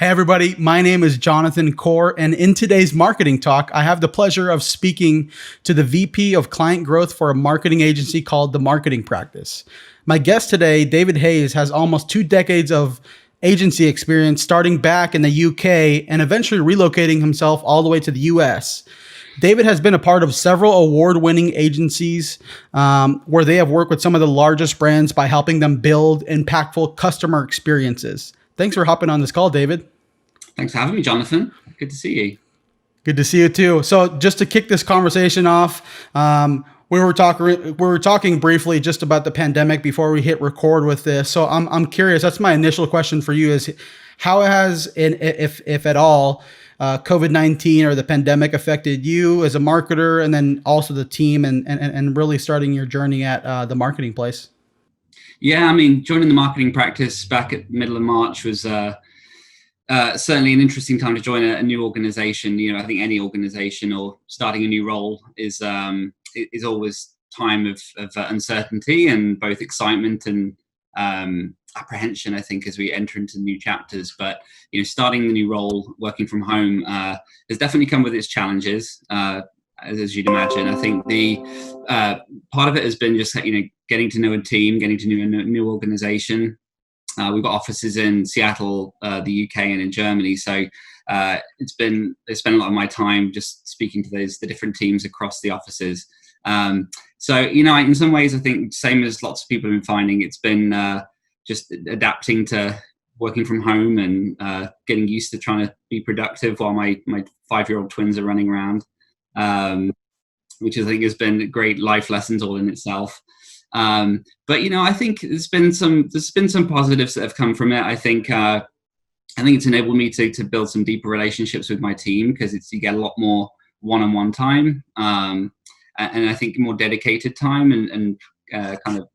Hey, everybody. My name is Jonathan Core, and in today's marketing talk, I have the pleasure of speaking to the VP of Client Growth for a marketing agency called The Marketing Practice. My guest today, David Hayes, has almost 2 decades of agency experience starting back in the UK and eventually relocating himself all the way to the US. David has been a part of several award-winning agencies where they have worked with some of the largest brands by helping them build impactful customer experiences. Thanks for hopping on this call, David. Thanks for having me, Jonathan. Good to see you. Good to see you too. So, just to kick this conversation off, we were talking briefly just about the pandemic before we hit record with this. So, I'm curious. That's my initial question for you: is how has, if at all, COVID-19 or the pandemic affected you as a marketer, and then also the team, and really starting your journey at the marketing place? Yeah, I mean, joining the marketing practice back at the middle of March was certainly an interesting time to join a new organization. You know, I think any organization or starting a new role is always time of uncertainty and both excitement and apprehension, I think, as we enter into new chapters. But, you know, starting the new role, working from home, has definitely come with its challenges. As you'd imagine, I think the part of it has been just, you know, getting to know a team, getting to know a new organization. We've got offices in Seattle, the UK, and in Germany. So I spent a lot of my time just speaking to the different teams across the offices. So, you know, in some ways, I think same as lots of people have been finding, it's been just adapting to working from home and getting used to trying to be productive while my 5-year-old twins are running around, which I think has been great life lessons all in itself. But, you know, I think there's been some positives that have come from it. I think it's enabled me to build some deeper relationships with my team, because you get a lot more one-on-one time, and I think more dedicated time and kind of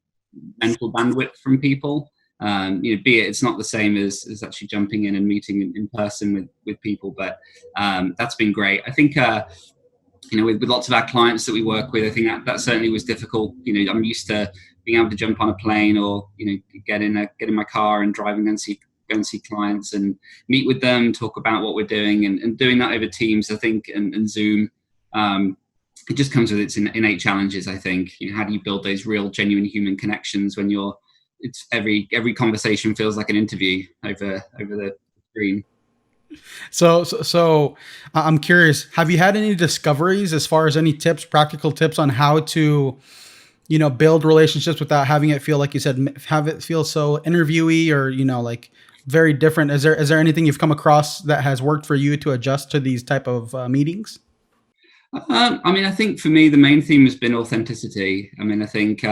mental bandwidth from people. You know, be it's not the same as actually jumping in and meeting in person with people, but that's been great. I think you know, with lots of our clients that we work with, I think that certainly was difficult. You know, I'm used to being able to jump on a plane or, you know, get in my car and drive and go and see clients and meet with them, talk about what we're doing, and doing that over Teams, I think, and Zoom. It just comes with its innate challenges, I think. You know, how do you build those real, genuine human connections when it's every conversation feels like an interview over the screen? So I'm curious, have you had any discoveries as far as any tips, practical tips on how to, you know, build relationships without having it feel, like you said, have it feel so interviewee or, you know, like very different? Is there anything you've come across that has worked for you to adjust to these type of meetings? I mean, I think for me, the main theme has been authenticity. I mean, I think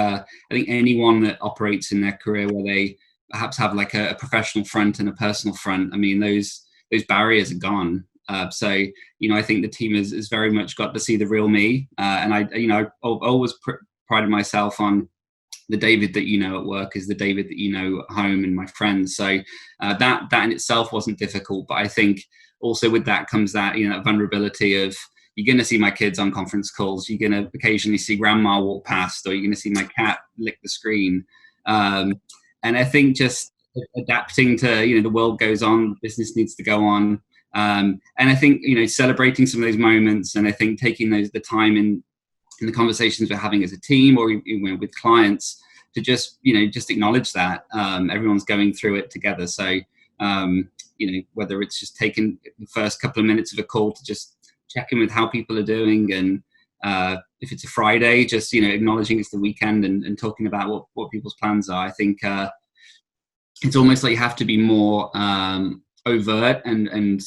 anyone that operates in their career where they perhaps have like a professional front and a personal front, I mean, those barriers are gone. So, you know, I think the team has very much got to see the real me. And I've always prided myself on the David that you know at work is the David that you know at home and my friends. So that in itself wasn't difficult. But I think also with that comes that, you know, that vulnerability of, you're going to see my kids on conference calls. You're going to occasionally see grandma walk past, or you're going to see my cat lick the screen. And I think just adapting to, you know, the world goes on, business needs to go on. And I think, you know, celebrating some of those moments, and I think taking the time in the conversations we're having as a team or, you know, with clients to just, you know, just acknowledge that everyone's going through it together. So, you know, whether it's just taking the first couple of minutes of a call to just check in with how people are doing, and if it's a Friday, just, you know, acknowledging it's the weekend and talking about what people's plans are. I think it's almost like you have to be more overt and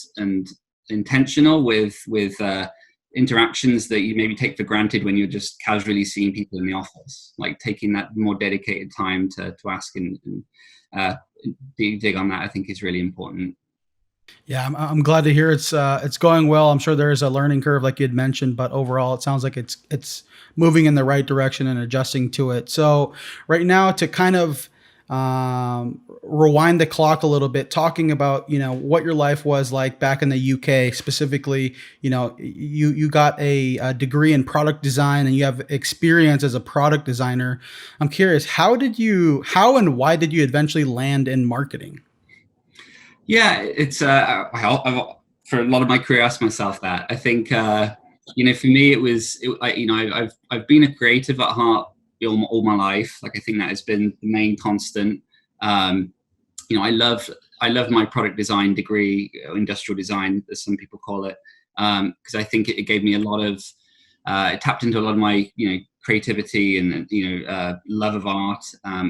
intentional with interactions that you maybe take for granted when you're just casually seeing people in the office. Like taking that more dedicated time to ask and dig on that, I think, is really important. Yeah, I'm glad to hear it's going well. I'm sure there is a learning curve, like you had mentioned, but overall, it sounds like it's moving in the right direction and adjusting to it. So right now, to kind of rewind the clock a little bit, talking about, you know, what your life was like back in the UK specifically. You know, you got a degree in product design and you have experience as a product designer. I'm curious, how and why did you eventually land in marketing? Yeah, it's for a lot of my career, I asked myself that. I think for me, I've been a creative at heart all my life. Like I think that has been the main constant. Um, I love my product design degree, industrial design, as some people call it, because I think it gave me a lot of it tapped into a lot of my creativity and love of art,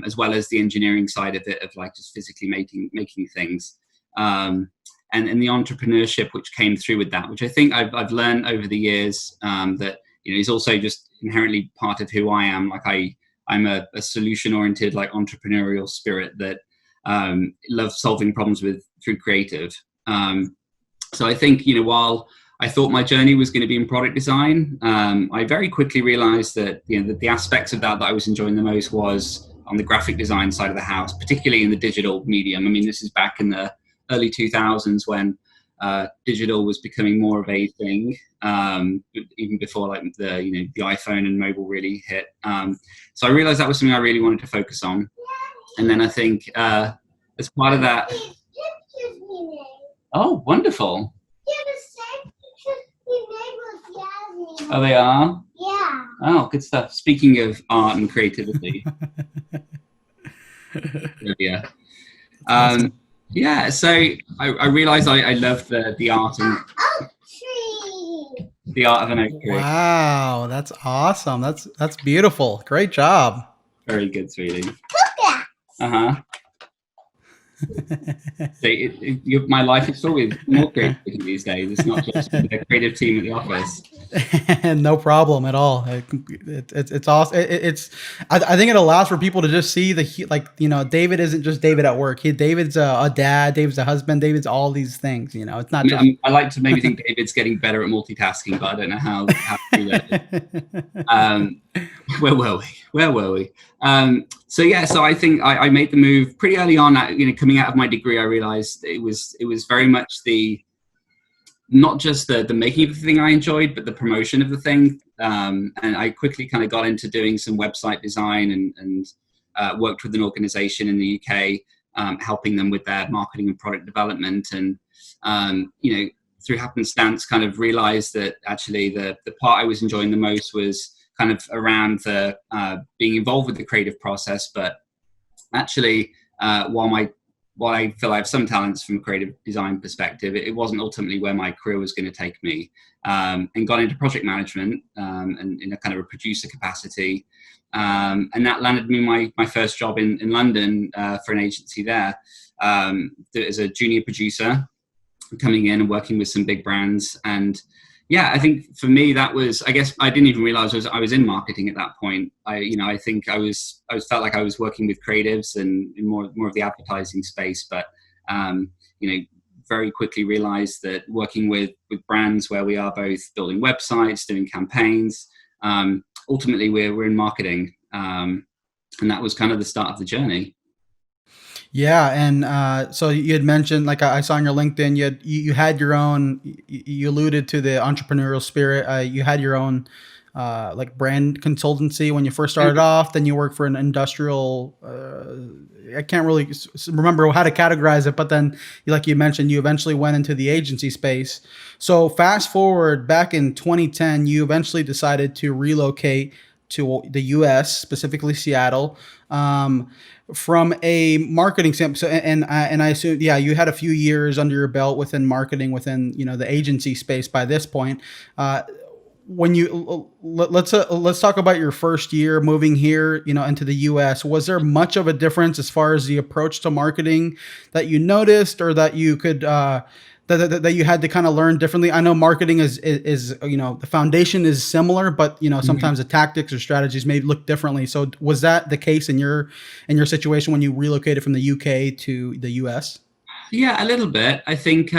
as well as the engineering side of it, of like just physically making things, and the entrepreneurship which came through with that, which I think I've learned over the years, that is also just inherently part of who I am. Like I'm a solution oriented, like entrepreneurial spirit that loves solving problems through creative. So I think while I thought my journey was going to be in product design, I very quickly realized that the aspects of that I was enjoying the most was on the graphic design side of the house, particularly in the digital medium. I mean, this is back in the early 2000s when digital was becoming more of a thing, even before like the iPhone and mobile really hit. So I realized that was something I really wanted to focus on. And then I think as part of that, oh, wonderful. Oh, they are? Yeah. Oh, good stuff. Speaking of art and creativity. Yeah. Awesome. Yeah, so I realized I love the art and the art of an oak tree. Wow, that's awesome. That's beautiful. Great job. Very good, sweetie. Uh-huh. So my life is filled with more creativity these days. It's not just the creative team at the office. No problem at all. It's awesome. I think it allows for people to just see David isn't just David at work. David's a dad. David's a husband. David's all these things. It's not just. I like to maybe think David's getting better at multitasking, but I don't know how to do that. Where were we? So I think I made the move pretty early on. Coming out of my degree, I realized it was very much not just the making of the thing I enjoyed, but the promotion of the thing. And I quickly kind of got into doing some website design and worked with an organization in the UK, helping them with their marketing and product development. And, through happenstance, kind of realized that actually the part I was enjoying the most was kind of around the being involved with the creative process. But actually, while I feel I have some talents from a creative design perspective, it wasn't ultimately where my career was going to take me, and got into project management, and in a kind of a producer capacity. And that landed me my first job in London, for an agency there, as a junior producer, coming in and working with some big brands. And I think for me that was, I guess I didn't even realize I was in marketing at that point. I think I felt like I was working with creatives and in more of the advertising space, but very quickly realized that working with brands where we are both building websites, doing campaigns, ultimately we're in marketing, and that was kind of the start of the journey. Yeah, and so you had mentioned, like I saw on your LinkedIn, you had your own. You alluded to the entrepreneurial spirit. You had your own like brand consultancy when you first started off. Then you worked for an industrial. I can't really remember how to categorize it, but then, like you mentioned, you eventually went into the agency space. So fast forward back in 2010, you eventually decided to relocate to the U.S., specifically Seattle. From a marketing standpoint, so, and I assume, you had a few years under your belt within marketing, within the agency space by this point. When you let's talk about your first year moving here, into the U.S. Was there much of a difference as far as the approach to marketing that you noticed, or that you could that you had to kind of learn differently? I know marketing is the foundation is similar, but sometimes the tactics or strategies may look differently. So was that the case in your situation when you relocated from the UK to the US? Yeah, a little bit. I think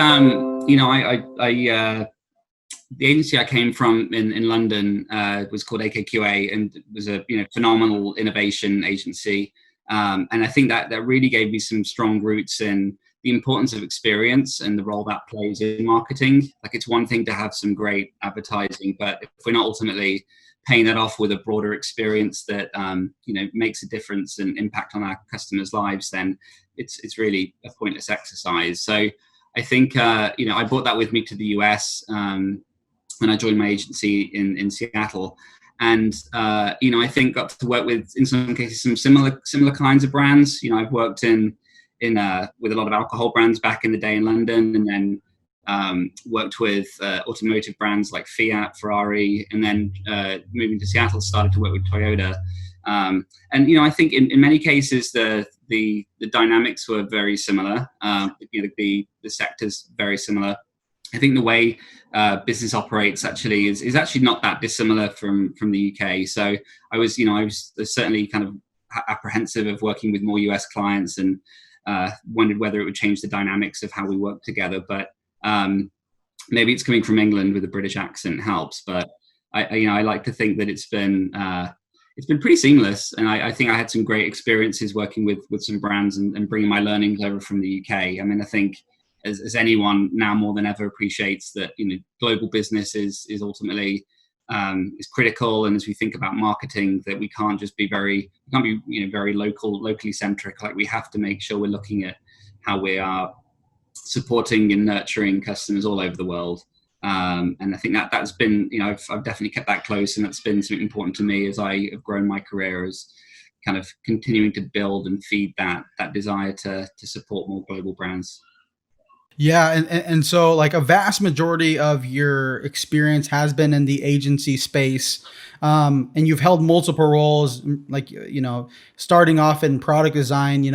the agency I came from in London was called AKQA, and it was a phenomenal innovation agency. And I think that really gave me some strong roots in the importance of experience and the role that plays in marketing. Like, it's one thing to have some great advertising, but if we're not ultimately paying that off with a broader experience that makes a difference and impact on our customers' lives, then it's really a pointless exercise. So I think I brought that with me to the US when I joined my agency in Seattle. And I think got to work with, in some cases, some similar kinds of brands. I've worked with a lot of alcohol brands back in the day in London, and then worked with automotive brands like Fiat, Ferrari, and then moving to Seattle, started to work with Toyota. And I think in many cases the dynamics were very similar. The sectors very similar. I think the way business operates actually is actually not that dissimilar from the UK. So I was certainly kind of apprehensive of working with more US clients, and wondered whether it would change the dynamics of how we work together. But maybe it's coming from England with a British accent helps. But I like to think that it's been pretty seamless, and I think I had some great experiences working with some brands and bringing my learnings over from the UK. I mean, I think as anyone now more than ever appreciates that global business is ultimately is critical, and as we think about marketing, that we can't be very locally centric. Like, we have to make sure we're looking at how we are supporting and nurturing customers all over the world. And I think that's been, I've definitely kept that close, and that's been something important to me as I have grown my career, as kind of continuing to build and feed that desire to support more global brands. Yeah, and so like a vast majority of your experience has been in the agency space, and you've held multiple roles, like starting off in product design,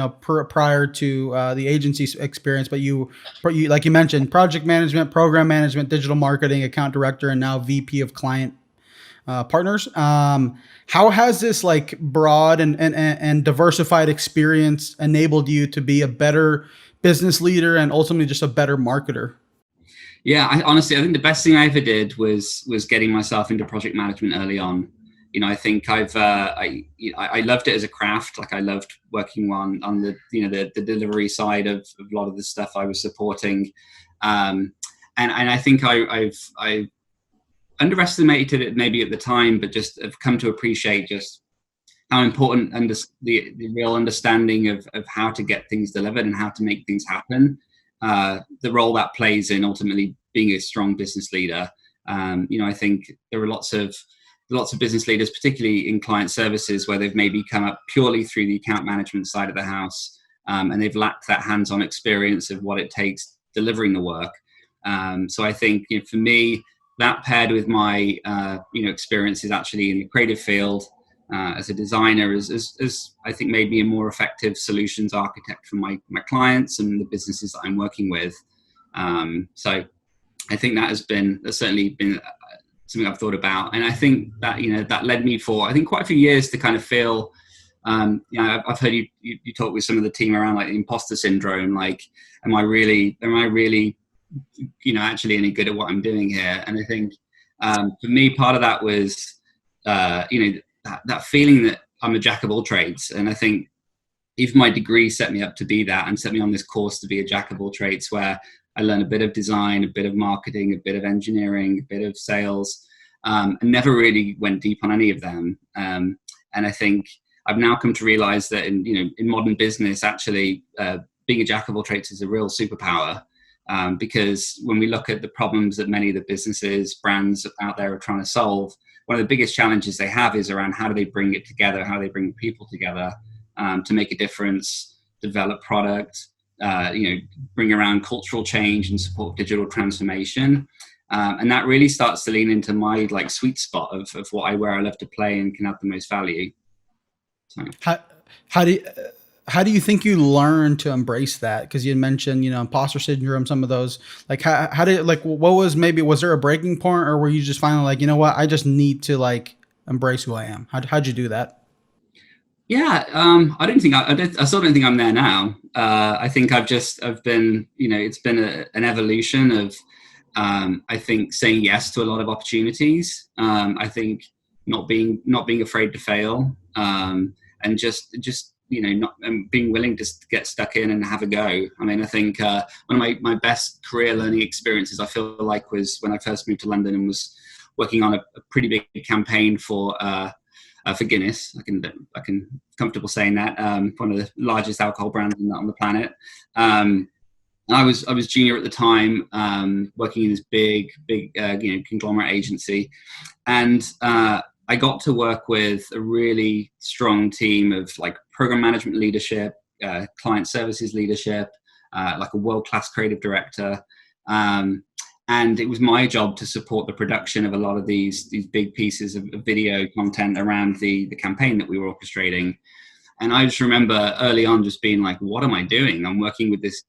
prior to the agency experience. But you like you mentioned, project management, program management, digital marketing, account director, and now VP of client partners. How has this like broad and diversified experience enabled you to be a better business leader and ultimately just a better marketer? Yeah, I think the best thing I ever did was getting myself into project management early on. I think I loved it as a craft. Like, I loved working on the delivery side of a lot of the stuff I was supporting, and I think I've underestimated it maybe at the time, but just have come to appreciate just how important the real understanding of how to get things delivered and how to make things happen, the role that plays in ultimately being a strong business leader. I think there are lots of business leaders, particularly in client services, where they've maybe come up purely through the account management side of the house, and they've lacked that hands-on experience of what it takes delivering the work. So I think for me, that paired with my experiences actually in the creative field, as a designer, is I think made me a more effective solutions architect for my clients and the businesses that I'm working with. So I think that's certainly been something I've thought about, and I think that that led me for, I think, quite a few years to kind of feel, I've heard you talk with some of the team around like the imposter syndrome. Like, am I really actually any good at what I'm doing here? And I think for me, part of that was that feeling that I'm a jack of all trades. And I think even my degree set me up to be that, and set me on this course to be a jack of all trades, where I learned a bit of design, a bit of marketing, a bit of engineering, a bit of sales, and never really went deep on any of them. And I think I've now come to realize that in modern business, actually, being a jack of all trades is a real superpower. Because when we look at the problems that many of the businesses, brands out there are trying to solve, one of the biggest challenges they have is around how do they bring it together, how do they bring people together to make a difference, develop product, bring around cultural change and support digital transformation. And that really starts to lean into my like sweet spot of where I love to play and can add the most value. So. How do you think you learn to embrace that? Because you had mentioned, imposter syndrome, some of those. Like, how did, like, was there a breaking point, or were you just finally like, I just need to like embrace who I am? How'd you do that? Yeah, I still don't think I'm there now. I think I've been, it's been an evolution of, I think, saying yes to a lot of opportunities. I think not being afraid to fail, and just not being willing to get stuck in and have a go. I mean, I think one of my best career learning experiences, I feel like, was when I first moved to London and was working on a pretty big campaign for Guinness. I can comfortable saying that, one of the largest alcohol brands on the planet. I was junior at the time, working in this big conglomerate agency, and I got to work with a really strong team of like program management leadership, client services leadership, like a world-class creative director. And it was my job to support the production of a lot of these big pieces of video content around the campaign that we were orchestrating. And I just remember early on just being like, what am I doing? I'm working with this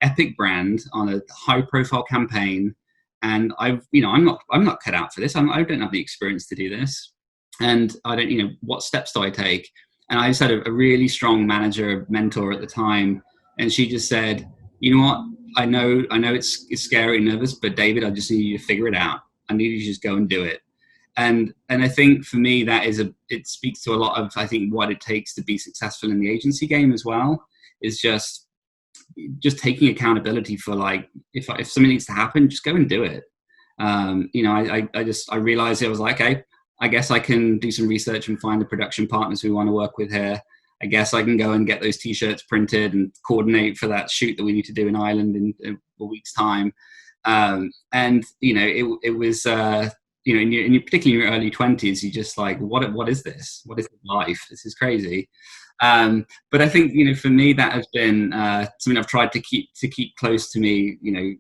epic brand on a high-profile campaign, and I'm not cut out for this. I don't have the experience to do this, and I don't, what steps do I take? And I just had a really strong mentor at the time, and she just said, you know what? I know it's scary and nervous, but David, I just need you to figure it out. I need you to just go and do it. And I think for me, it speaks to a lot of, I think, what it takes to be successful in the agency game as well, is just taking accountability for, like, if something needs to happen, just go and do it. I realized I was like, okay, I guess I can do some research and find the production partners we want to work with here. I guess I can go and get those t-shirts printed and coordinate for that shoot that we need to do in Ireland in a week's time. It was, particularly in your early 20s, you're just like, what is this? What is life? This is crazy. But I think, for me, that has been something I've tried to keep close to me,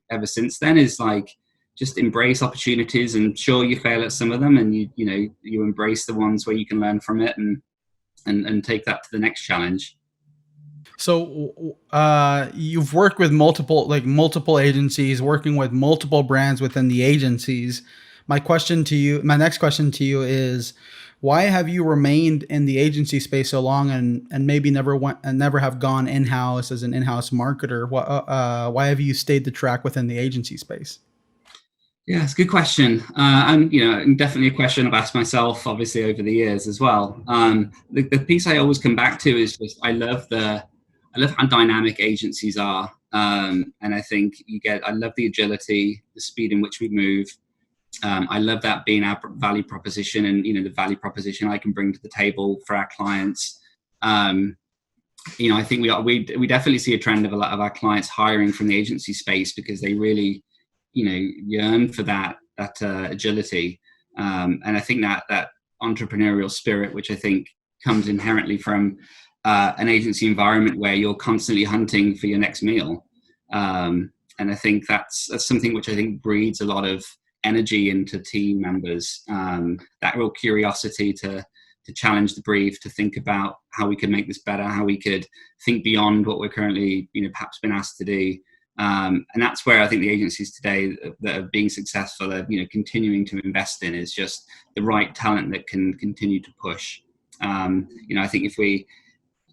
ever since then, is like, just embrace opportunities, and sure, you fail at some of them, and you embrace the ones where you can learn from it and take that to the next challenge. So you've worked with multiple agencies, working with multiple brands within the agencies. My next question to you is, why have you remained in the agency space so long and maybe never have gone in-house as an in-house marketer? Why have you stayed the track within the agency space? Yeah, it's a good question. And definitely a question I've asked myself, obviously, over the years as well. The piece I always come back to is just, I love how dynamic agencies are. And I think I love the agility, the speed in which we move. I love that being our value proposition, and, the value proposition I can bring to the table for our clients. I think we definitely see a trend of a lot of our clients hiring from the agency space because they really, yearn for that agility. And I think that entrepreneurial spirit, which I think comes inherently from an agency environment where you're constantly hunting for your next meal. And I think that's something which I think breeds a lot of energy into team members. That real curiosity to challenge the brief, to think about how we could make this better, how we could think beyond what we're currently, perhaps been asked to do. And that's where I think the agencies today that are being successful are, continuing to invest in, is just the right talent that can continue to push. I think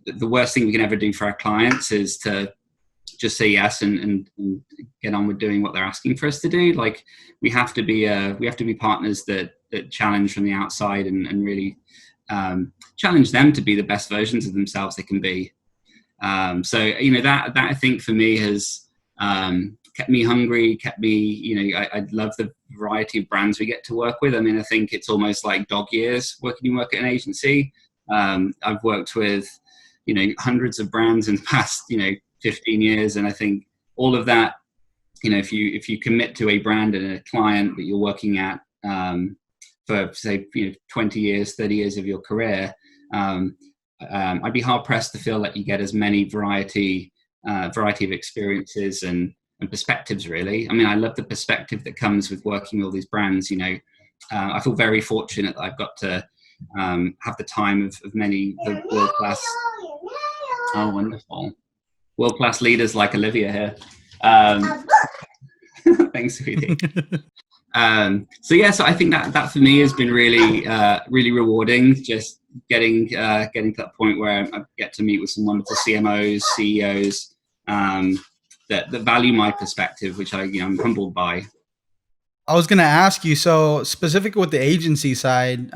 the worst thing we can ever do for our clients is to just say yes and get on with doing what they're asking for us to do. Like, we have to be partners that challenge from the outside and really challenge them to be the best versions of themselves they can be. That I think for me has kept me hungry, kept me, I love the variety of brands we get to work with. I mean, I think it's almost like dog years work at an agency. I've worked with, hundreds of brands in the past, 15 years. And I think all of that, if you commit to a brand and a client that you're working at for, say, 20 years, 30 years of your career, I'd be hard pressed to feel like you get as many variety of experiences and perspectives, really. I mean, I love the perspective that comes with working with all these brands. I feel very fortunate that I've got to have the time of many the world-class, wonderful, world-class leaders like Olivia here. Thanks, sweetie. So I think that for me has been really, really rewarding. Just getting to that point where I get to meet with some wonderful CMOs, CEOs that value my perspective, which I'm humbled by. I was going to ask you, so specific with the agency side,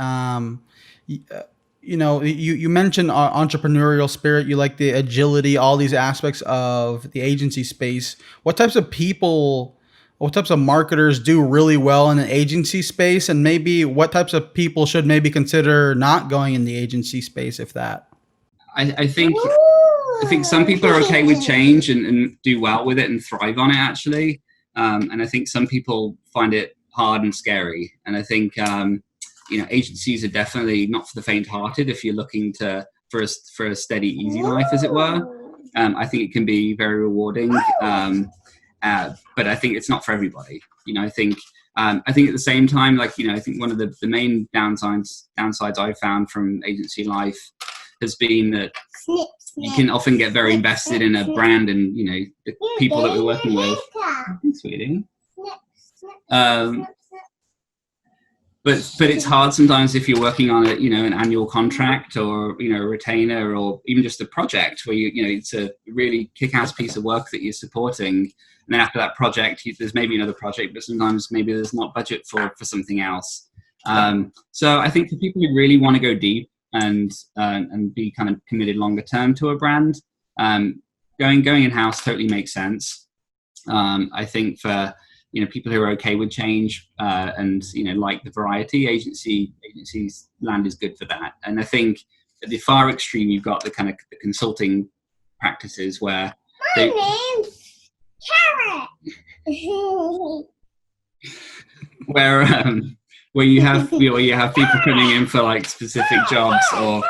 you mentioned entrepreneurial spirit. You like the agility, all these aspects of the agency space. What types of people, what types of marketers do really well in an agency space, and maybe what types of people should maybe consider not going in the agency space, if that? I think some people are okay with change and do well with it and thrive on it actually, and I think some people find it hard and scary. And I think agencies are definitely not for the faint-hearted if you're looking for a steady, easy life, as it were. I think it can be very rewarding, but I think it's not for everybody. I think at the same time, I think one of the main downsides I've found from agency life has been that you can often get very invested in a brand and the people that we're working with. Sweetie. But it's hard sometimes if you're working on an annual contract or a retainer or even just a project where it's a really kick-ass piece of work that you're supporting, and then after that project there's maybe another project, but sometimes maybe there's not budget for something else. So I think for people who really want to go deep and be kind of committed longer term to a brand, going in-house totally makes sense. I think for people who are okay with change and like the variety, agencies land is good for that. And I think at the far extreme you've got the kind of the consulting practices where name's Carrot. where you have people coming in for like specific jobs or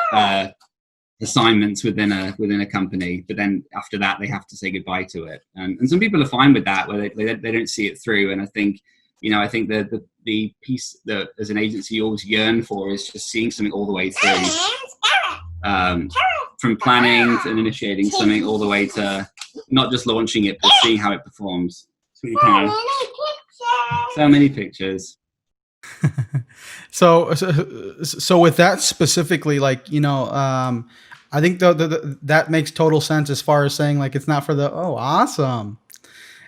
assignments within a company, but then after that they have to say goodbye to it. And some people are fine with that, where they don't see it through. And I think the piece that as an agency you always yearn for is just seeing something all the way through, from planning and initiating something all the way to not just launching it, but seeing how it performs. So many pictures. So with that specifically, I think that makes total sense as far as saying like it's not for the awesome.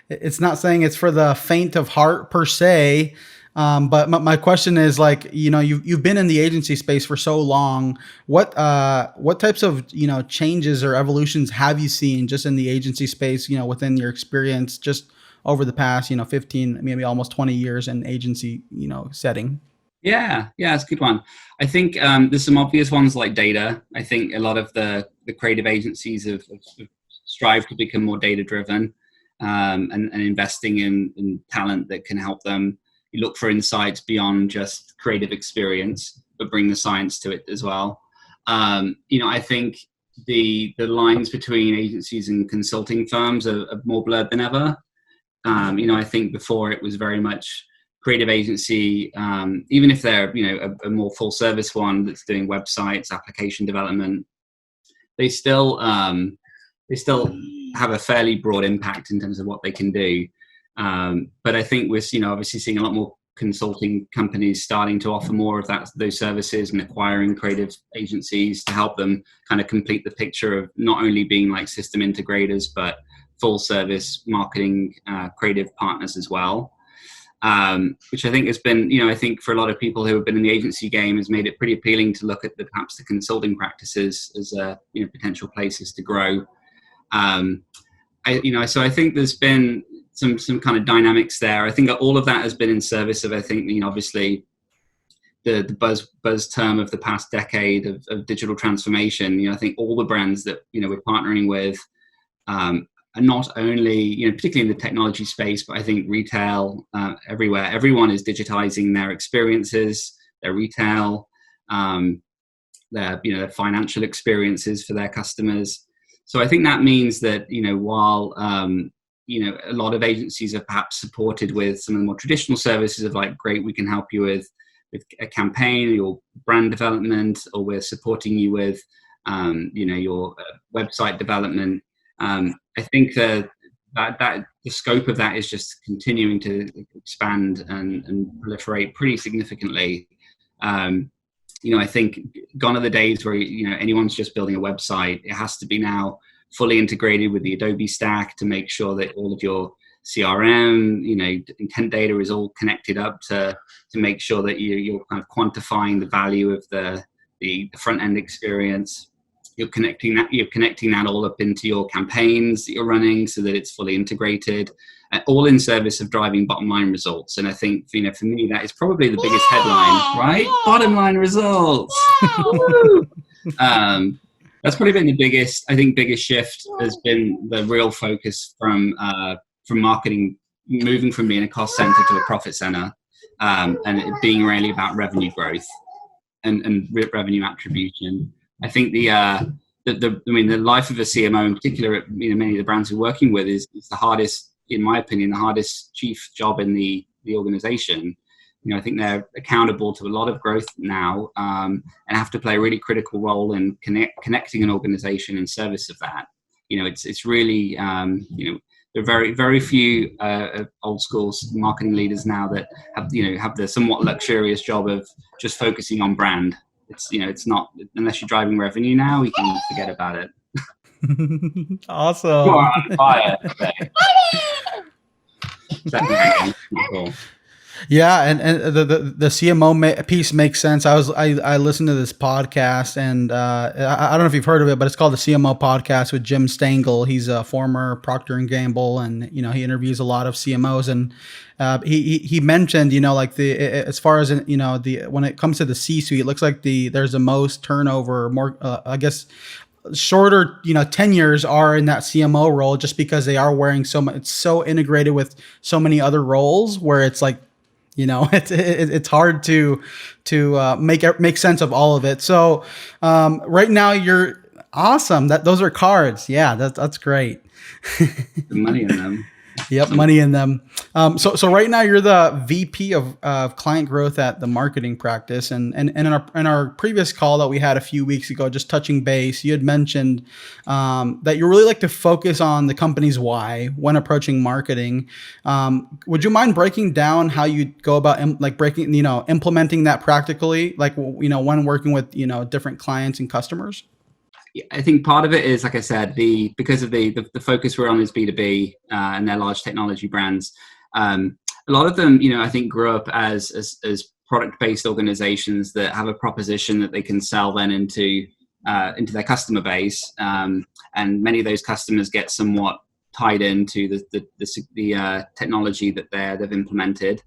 It's not saying it's for the faint of heart per se. But my question is you've been in the agency space for so long. What types of changes or evolutions have you seen just in the agency space within your experience just over the past 15, maybe almost 20 years in agency setting? Yeah, it's a good one. I think there's some obvious ones like data. I think a lot of the creative agencies have strived to become more data driven, and investing in talent that can help them. You look for insights beyond just creative experience, but bring the science to it as well. I think the lines between agencies and consulting firms are more blurred than ever. I think before it was very much creative agency, even if they're a more full service one that's doing websites, application development, they still have a fairly broad impact in terms of what they can do. But I think we're obviously seeing a lot more consulting companies starting to offer more of those services and acquiring creative agencies to help them kind of complete the picture of not only being like system integrators, but full service marketing creative partners as well. Which I think has been, I think for a lot of people who have been in the agency game has made it pretty appealing to look at perhaps the consulting practices as potential places to grow. So I think there's been some kind of dynamics there. I think all of that has been in service of, I think, obviously the buzz term of the past decade of digital transformation. I think all the brands that we're partnering with are not only particularly in the technology space, but I think retail, everywhere. Everyone is digitizing their experiences, their retail, their financial experiences for their customers. So I think that means that while a lot of agencies are perhaps supported with some of the more traditional services of like, great, we can help you with a campaign, your brand development, or we're supporting you with your website development. I think that the scope of that is just continuing to expand and proliferate pretty significantly. I think gone are the days where anyone's just building a website. It has to be now fully integrated with the Adobe stack to make sure that all of your CRM, intent data is all connected up to make sure that you're kind of quantifying the value of the the front end experience. You're connecting that all up into your campaigns that you're running so that it's fully integrated, all in service of driving bottom line results. And I think, for me, that is probably the biggest headline, right? Bottom line results. That's probably been the biggest shift has been the real focus from marketing, moving from being a cost center to a profit center, and it being really about revenue growth and revenue attribution. I think the life of a CMO in particular at many of the brands we're working with is the hardest, in my opinion, the hardest chief job in the organization. I think they're accountable to a lot of growth now, and have to play a really critical role in connecting an organization in service of that. It's really, there are very, very few old school marketing leaders now that have the somewhat luxurious job of just focusing on brand. It's not, unless you're driving revenue now, we can forget about it. Awesome. You are on fire today. Cool. Yeah, and the CMO piece makes sense. I listened to this podcast, and I don't know if you've heard of it, but it's called the CMO podcast with Jim Stengel. He's a former Procter and Gamble, and he interviews a lot of CMOs, and he mentioned as far as when it comes to the C-suite, it looks like there's the most turnover, more I guess shorter tenures are in that CMO role, just because they are wearing so much. It's so integrated with so many other roles where it's like, it's hard to make sense of all of it. So right now you're awesome. Those are cards. Yeah, that's great. The money in them. Yep, money in them. So right now you're the VP of client growth at the marketing practice, and in our previous call that we had a few weeks ago, just touching base, you had mentioned that you really like to focus on the company's why when approaching marketing. Would you mind breaking down how you go about implementing that practically, when working with different clients and customers? I think part of it is, like I said, because of the focus we're on is B2B, and they're large technology brands. A lot of them, I think, grew up as product-based organizations that have a proposition that they can sell then into their customer base, and many of those customers get somewhat tied into the technology that they've implemented,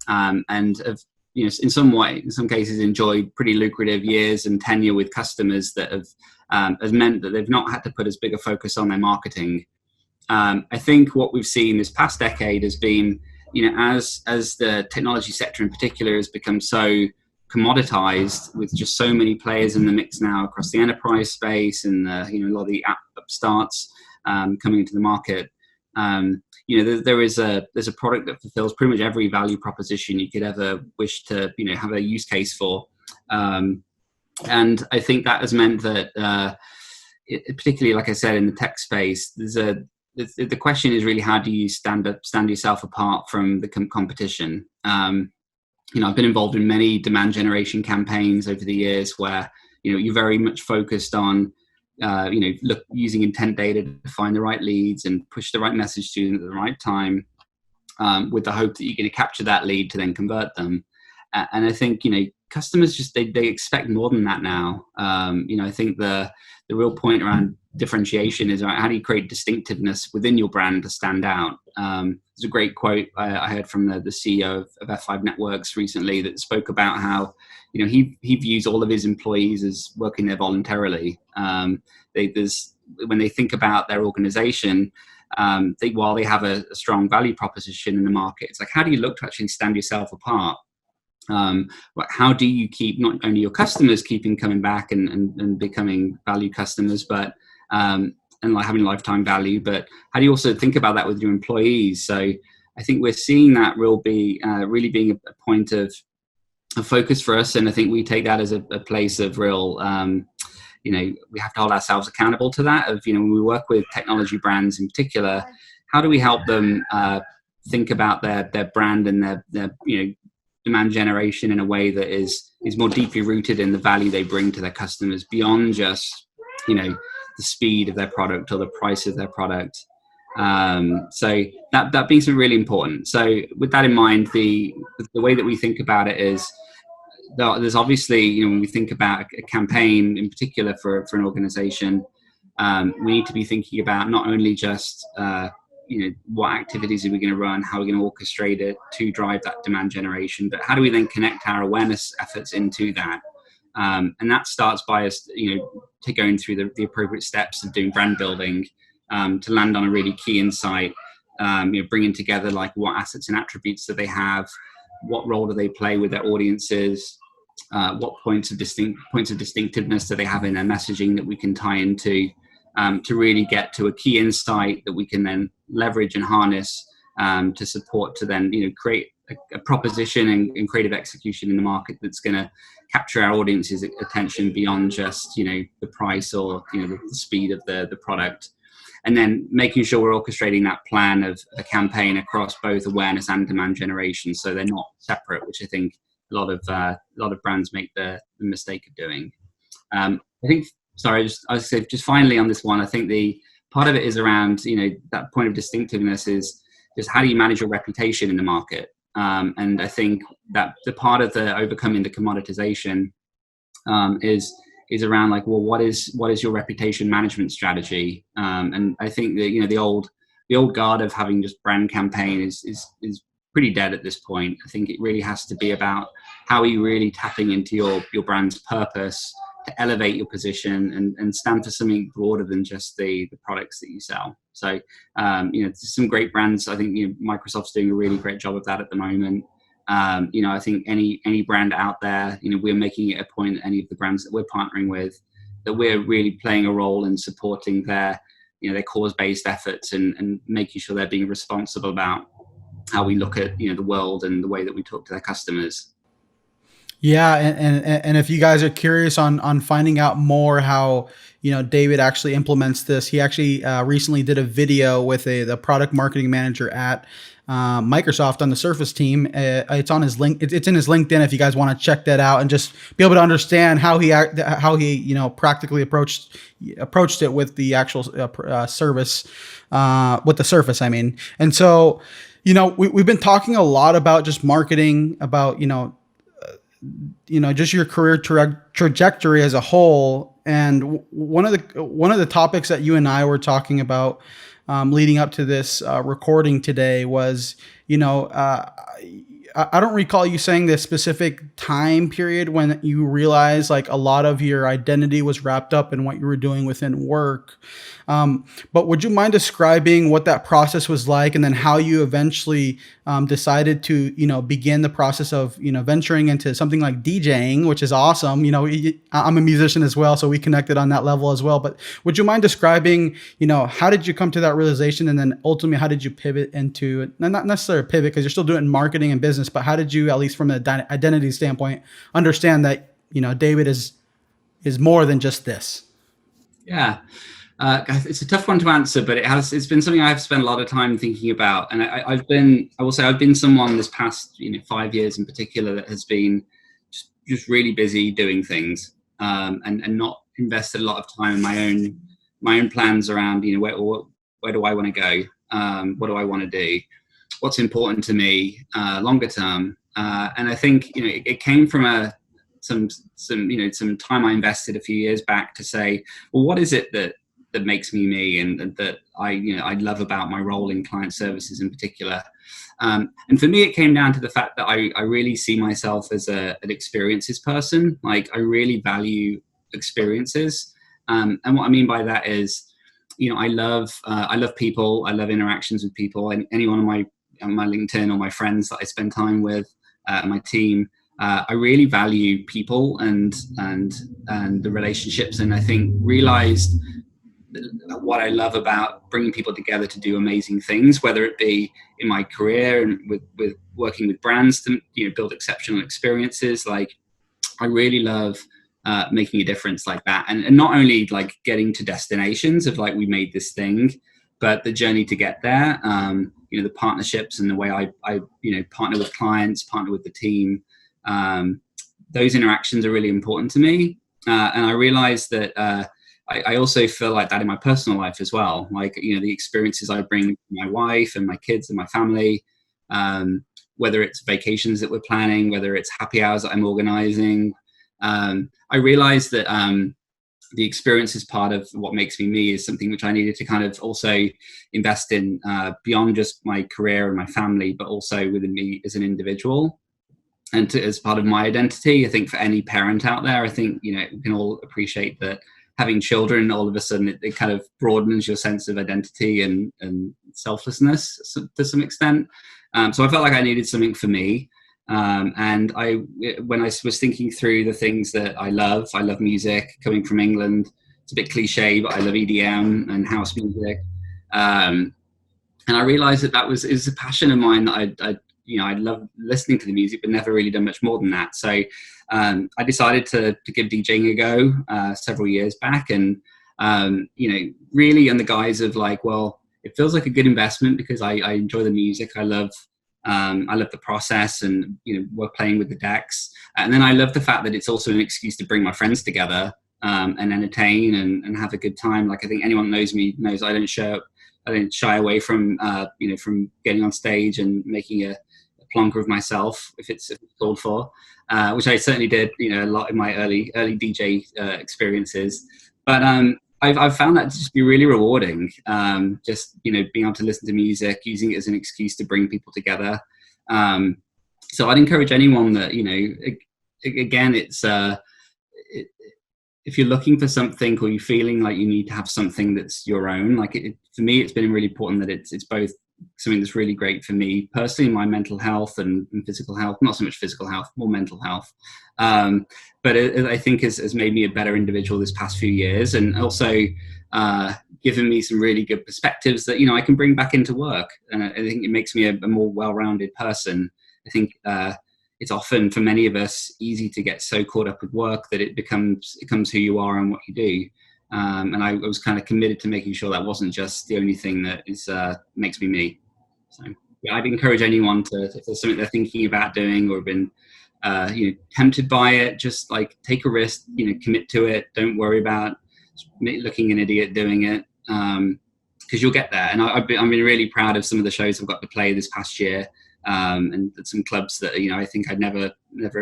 and have, in some cases enjoyed pretty lucrative years and tenure with customers that has meant that they've not had to put as big a focus on their marketing. I think what we've seen this past decade has been, as the technology sector in particular has become so commoditized, with just so many players in the mix now across the enterprise space, and a lot of the app upstarts coming into the market. There's a product that fulfills pretty much every value proposition you could ever wish to have a use case for. And I think that has meant that, particularly, like I said, in the tech space, the question is really, how do you stand yourself apart from the competition? I've been involved in many demand generation campaigns over the years where, you're very much focused on, using intent data to find the right leads and push the right message to them at the right time, with the hope that you're going to capture that lead to then convert them. And I think, customers just, they expect more than that now. I think the real point around differentiation is, how do you create distinctiveness within your brand to stand out? There's a great quote I heard from the CEO of F5 Networks recently that spoke about how, he views all of his employees as working there voluntarily. When they think about their organization, while they have a strong value proposition in the market, it's like, how do you look to actually stand yourself apart? How do you keep not only your customers coming back and becoming value customers, but and having lifetime value, but how do you also think about that with your employees? So I think we're seeing that really being a point of focus for us, and I think we take that as a place of real. We have to hold ourselves accountable to that. When we work with technology brands in particular, how do we help them think about their brand and their demand generation in a way that is more deeply rooted in the value they bring to their customers, beyond just the speed of their product or the price of their product. So that being really important. So with that in mind, the way that we think about it is, there's obviously, when we think about a campaign in particular for an organization, we need to be thinking about not only just what activities are we going to run, how are we going to orchestrate it to drive that demand generation, but how do we then connect our awareness efforts into that? And that starts by us, to going through the appropriate steps of doing brand building, to land on a really key insight, bringing together like what assets and attributes do they have, what role do they play with their audiences, what points of distinctiveness do they have in their messaging that we can tie into, to really get to a key insight that we can then leverage and harness to support, to then create a proposition and creative execution in the market that's going to capture our audience's attention beyond just the price or the speed of the product. And then making sure we're orchestrating that plan of a campaign across both awareness and demand generation, so they're not separate, which I think a lot of brands make the mistake of doing. I think, sorry, I was say just finally on this one, I think the part of it is around that point of distinctiveness is just how do you manage your reputation in the market, and I think that the part of the overcoming the commoditization is around like, well, what is your reputation management strategy? And I think that the old guard of having just brand campaign is pretty dead at this point. I think it really has to be about how are you really tapping into your brand's purpose to elevate your position and stand for something broader than just the products that you sell. So some great brands. I think Microsoft's doing a really great job of that at the moment. I think any brand out there, we're making it a point, any of the brands that we're partnering with, that we're really playing a role in supporting their cause-based efforts and making sure they're being responsible about how we look at the world and the way that we talk to their customers. Yeah, and if you guys are curious on finding out more how David actually implements this, he actually recently did a video with the product marketing manager at Microsoft on the Surface team. It's on his link. It's in his LinkedIn if you guys want to check that out and just be able to understand how he practically approached it with the actual service, with the Surface, I mean. And so we've been talking a lot about just marketing, about just your career trajectory as a whole. And one of the topics that you and I were talking about leading up to this recording today was, I don't recall you saying the specific time period when you realized like a lot of your identity was wrapped up in what you were doing within work. But would you mind describing what that process was like, and then how you eventually decided to, begin the process of, venturing into something like DJing, which is awesome. I'm a musician as well, so we connected on that level as well. But would you mind describing, how did you come to that realization, and then ultimately how did you pivot into, not necessarily pivot because you're still doing marketing and business, but how did you, at least from an identity standpoint, understand that, David is more than just this? Yeah. It's a tough one to answer, but it's been something I've spent a lot of time thinking about. And I've been someone this past 5 years in particular that has been just really busy doing things, and not invested a lot of time in my own plans around where do I want to go, what do I want to do, what's important to me longer term. And I think it came from some time I invested a few years back to say, well, what is it that makes me me, and that I love about my role in client services in particular. And for me, it came down to the fact that I really see myself as an experiences person. Like, I really value experiences. And what I mean by that is, I love people. I love interactions with people. And anyone on my LinkedIn or my friends that I spend time with, my team, I really value people and the relationships. And I think realized what I love about bringing people together to do amazing things, whether it be in my career and with working with brands to build exceptional experiences. Like, I really love making a difference like that, and not only like getting to destinations of like we made this thing, but the journey to get there. The partnerships and the way I partner with clients, partner with the team. Those interactions are really important to me, and I realized that. I also feel like that in my personal life as well. Like, the experiences I bring to my wife and my kids and my family, whether it's vacations that we're planning, whether it's happy hours that I'm organizing. I realized that the experience is part of what makes me is something which I needed to kind of also invest in beyond just my career and my family, but also within me as an individual. And as part of my identity, I think for any parent out there, I think, we can all appreciate that having children, all of a sudden, it kind of broadens your sense of identity and selflessness to some extent. So I felt like I needed something for me. And when I was thinking through the things that I love music. Coming from England, it's a bit cliche, but I love EDM and house music. And I realized that is a passion of mine that I love listening to the music, but never really done much more than that. So I decided to give DJing a go several years back, and really in the guise of like, well, it feels like a good investment because I enjoy the music. I love the process, and we're playing with the decks, and then I love the fact that it's also an excuse to bring my friends together and entertain and have a good time. Like, I think anyone that knows me knows I don't shy away from from getting on stage and making a plonker of myself if it's called for, which I certainly did a lot in my early DJ experiences. But I've found that to just be really rewarding. Just being able to listen to music, using it as an excuse to bring people together. So I'd encourage anyone that again, it's if you're looking for something, or you're feeling like you need to have something that's your own. Like for me, it's been really important that it's both something that's really great for me personally, my mental health and physical health. Not so much physical health, more mental health. But I think has made me a better individual this past few years, and also given me some really good perspectives that I can bring back into work. And I think it makes me a more well-rounded person. I think it's often, for many of us, easy to get so caught up with work that it becomes who you are and what you do. And I was kind of committed to making sure that wasn't just the only thing that makes me me. So yeah, I'd encourage anyone to, if there's something they're thinking about doing or been tempted by it, just like take a risk, commit to it. Don't worry about looking an idiot doing it, because you'll get there. And I'm really proud of some of the shows I've got to play this past year, and some clubs that I think I'd never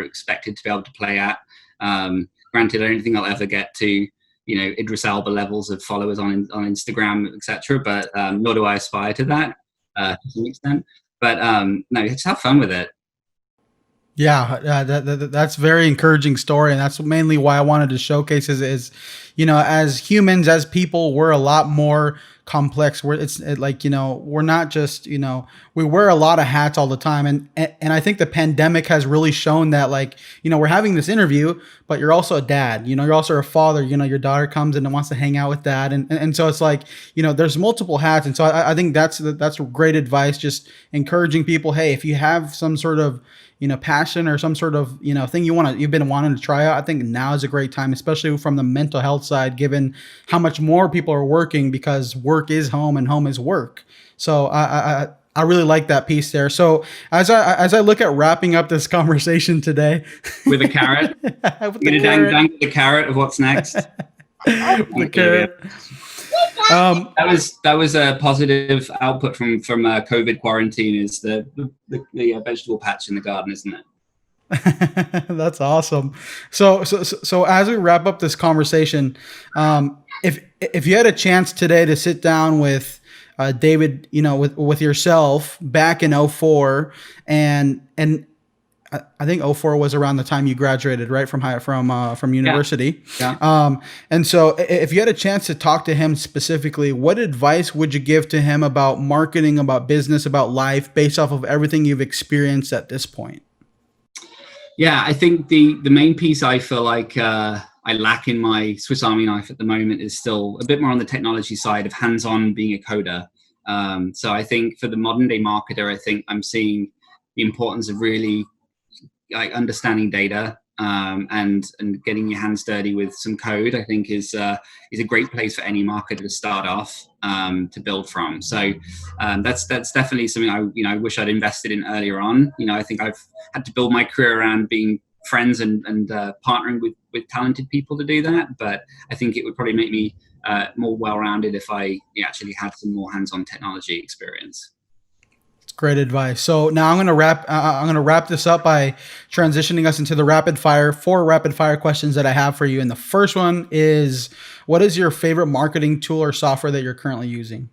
expected to be able to play at. Granted, I don't think I'll ever get to Idris Elba levels of followers on Instagram, etc. But nor do I aspire to that to some extent. But no, just have fun with it. Yeah, that's a very encouraging story, and that's mainly why I wanted to showcase is as humans, as people, we're a lot more complex. We're not just we wear a lot of hats all the time, and I think the pandemic has really shown that we're having this interview, but you're also a dad, you're also a father. Your daughter comes in and wants to hang out with dad, and so it's there's multiple hats, and so I think that's great advice. Just encouraging people, hey, if you have some sort of passion or some sort of, thing you've been wanting to try out, I think now is a great time, especially from the mental health side, given how much more people are working, because work is home and home is work. So I really like that piece there. So as I look at wrapping up this conversation today with a carrot, with you're gonna dangle the carrot of what's next. The carrot. That was a positive output from COVID quarantine, is the vegetable patch in the garden, isn't it? That's awesome. So as we wrap up this conversation, if you had a chance today to sit down with David, with yourself back in 2004, and I think 2004 was around the time you graduated, right, from university. Yeah. And so if you had a chance to talk to him specifically, what advice would you give to him about marketing, about business, about life, based off of everything you've experienced at this point? Yeah, I think the main piece I feel like I lack in my Swiss Army knife at the moment is still a bit more on the technology side of hands-on being a coder. So I think for the modern day marketer, I think I'm seeing the importance of really understanding data and getting your hands dirty with some code. I think is a great place for any marketer to start off to build from. So that's definitely something I wish I'd invested in earlier on. I think I've had to build my career around being friends and partnering with talented people to do that. But I think it would probably make me more well-rounded if I actually had some more hands-on technology experience. Great advice. So now I'm gonna wrap this up by transitioning us into the four rapid fire questions that I have for you. And the first one is, what is your favorite marketing tool or software that you're currently using?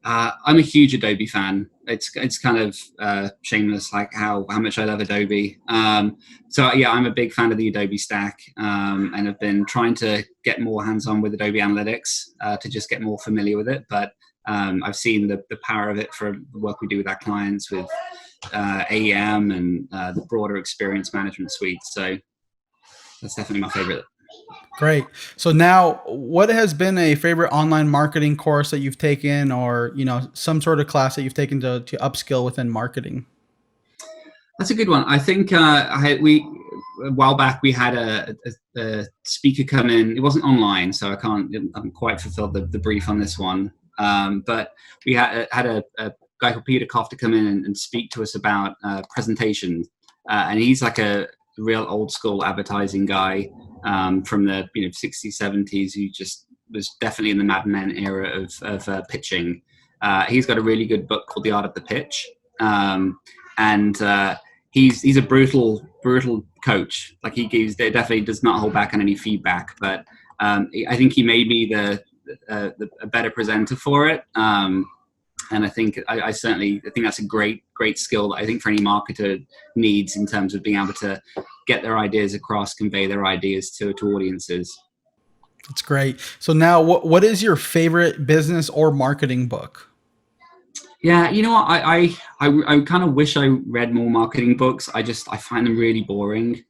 I'm a huge Adobe fan. It's kind of shameless, like how much I love Adobe. So yeah, I'm a big fan of the Adobe stack, and I've been trying to get more hands-on with Adobe Analytics to just get more familiar with it. But I've seen the power of it for the work we do with our clients with AEM and the broader experience management suite. So that's definitely my favorite. Great. So now, what has been a favorite online marketing course that you've taken, or some sort of class that you've taken to upskill within marketing? That's a good one. I think a while back we had a speaker come in. It wasn't online, so I haven't quite fulfilled the brief on this one. But we had a guy called Peter Coughter come in and speak to us about presentation, and he's like a real old school advertising guy from the 60s, 70s, who just was definitely in the Mad Men era of pitching. He's got a really good book called The Art of the Pitch, and he's a brutal coach. Like he definitely does not hold back on any feedback. But I think he made me a better presenter for it. And I think I think that's a great skill that I think for any marketer needs in terms of being able to get their ideas across, convey their ideas to audiences. That's great. So now, what is your favorite business or marketing book? Yeah, you know what? I kind of wish I read more marketing books. I find them really boring.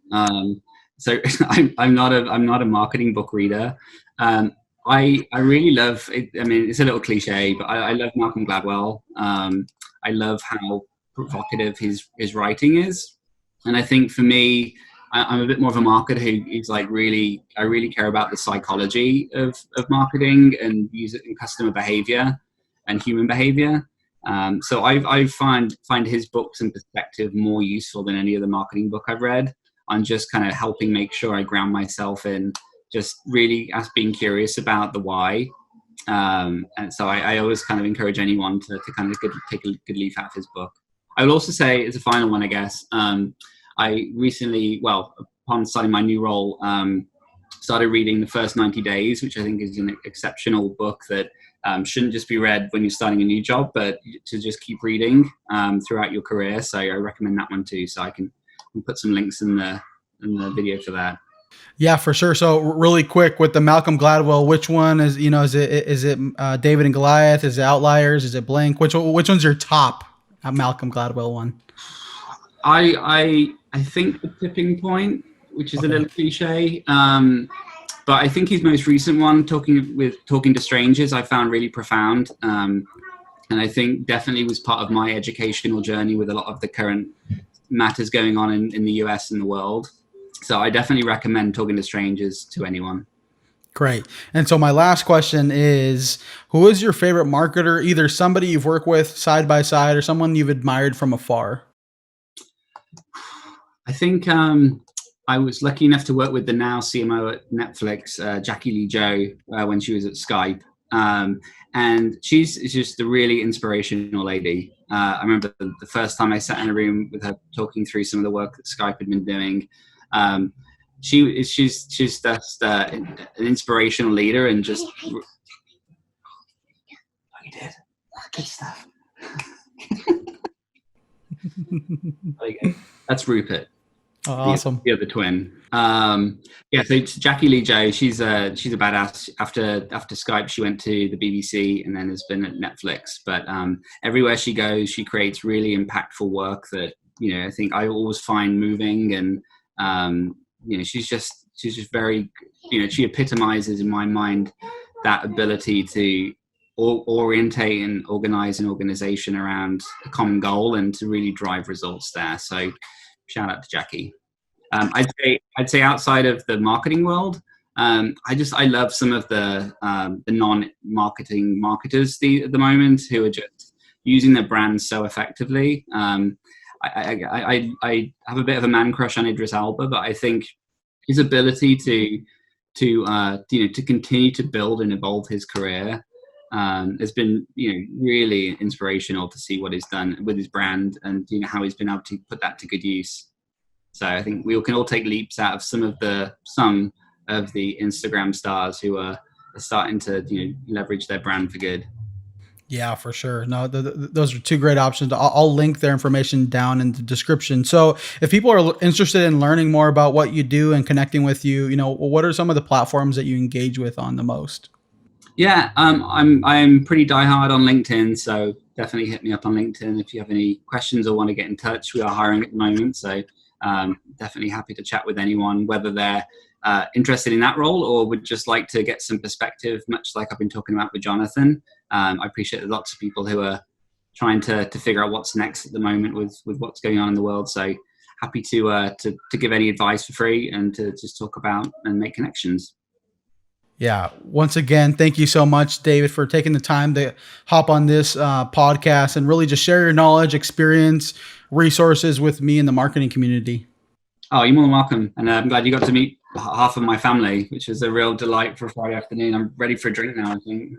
So I'm not a marketing book reader. I really love it. I mean, it's a little cliche, but I love Malcolm Gladwell. I love how provocative his writing is. And I think for me, I'm a bit more of a marketer who's like I really care about the psychology of marketing and user and customer behavior and human behavior. So I find his books and perspective more useful than any other marketing book I've read. On just kind of helping make sure I ground myself in just really being curious about the why. And so I always kind of encourage anyone to kind of take a good leaf out of his book. I will also say, as a final one, I guess, I recently, upon starting my new role, started reading The First 90 Days, which I think is an exceptional book that shouldn't just be read when you're starting a new job, but to just keep reading throughout your career. So I recommend that one too. So I can put some links in the video for that. Yeah, for sure. So really quick with the Malcolm Gladwell, which one is it David and Goliath? Is it Outliers? Is it Blank? Which one's your top Malcolm Gladwell one? I think The Tipping Point, which is a little cliche, but I think his most recent one, Talking to Strangers, I found really profound, and I think definitely was part of my educational journey with a lot of the current matters going on in the US and the world. So I definitely recommend Talking to Strangers to anyone. Great. And so my last question is, who is your favorite marketer, either somebody you've worked with side by side or someone you've admired from afar? I think I was lucky enough to work with the now CMO at Netflix, Jackie Lee Joe, when she was at Skype. And she's just a really inspirational lady. I remember the first time I sat in a room with her talking through some of the work that Skype had been doing. She's just an inspirational leader and just. Oh, you did good stuff. There you go. That's Rupert. Oh, awesome. The other twin. So Jackie Lee Joe, she's a badass. After Skype, she went to the BBC and then has been at Netflix. But everywhere she goes, she creates really impactful work that I think I always find moving. And she's just very she epitomizes in my mind that ability to orientate and organize an organization around a common goal and to really drive results there. So shout out to Jackie. I'd say outside of the marketing world, I love some of the non-marketing marketers at the moment who are just using their brands so effectively. I have a bit of a man crush on Idris Elba, but I think his ability to continue to build and evolve his career It's been, really inspirational to see what he's done with his brand and, how he's been able to put that to good use. So I think we can all take leaps out of some of the Instagram stars who are starting to, leverage their brand for good. Yeah, for sure. No, those are two great options. I'll link their information down in the description. So if people are interested in learning more about what you do and connecting with you, what are some of the platforms that you engage with on the most? Yeah, I'm pretty diehard on LinkedIn, so definitely hit me up on LinkedIn if you have any questions or want to get in touch. We are hiring at the moment, so definitely happy to chat with anyone, whether they're interested in that role or would just like to get some perspective, much like I've been talking about with Jonathan. I appreciate there's lots of people who are trying to figure out what's next at the moment with what's going on in the world. So happy to give any advice for free and to just talk about and make connections. Yeah. Once again, thank you so much, David, for taking the time to hop on this podcast and really just share your knowledge, experience, resources with me and the marketing community. Oh, you're more than welcome. And I'm glad you got to meet half of my family, which is a real delight for a Friday afternoon. I'm ready for a drink now, I think.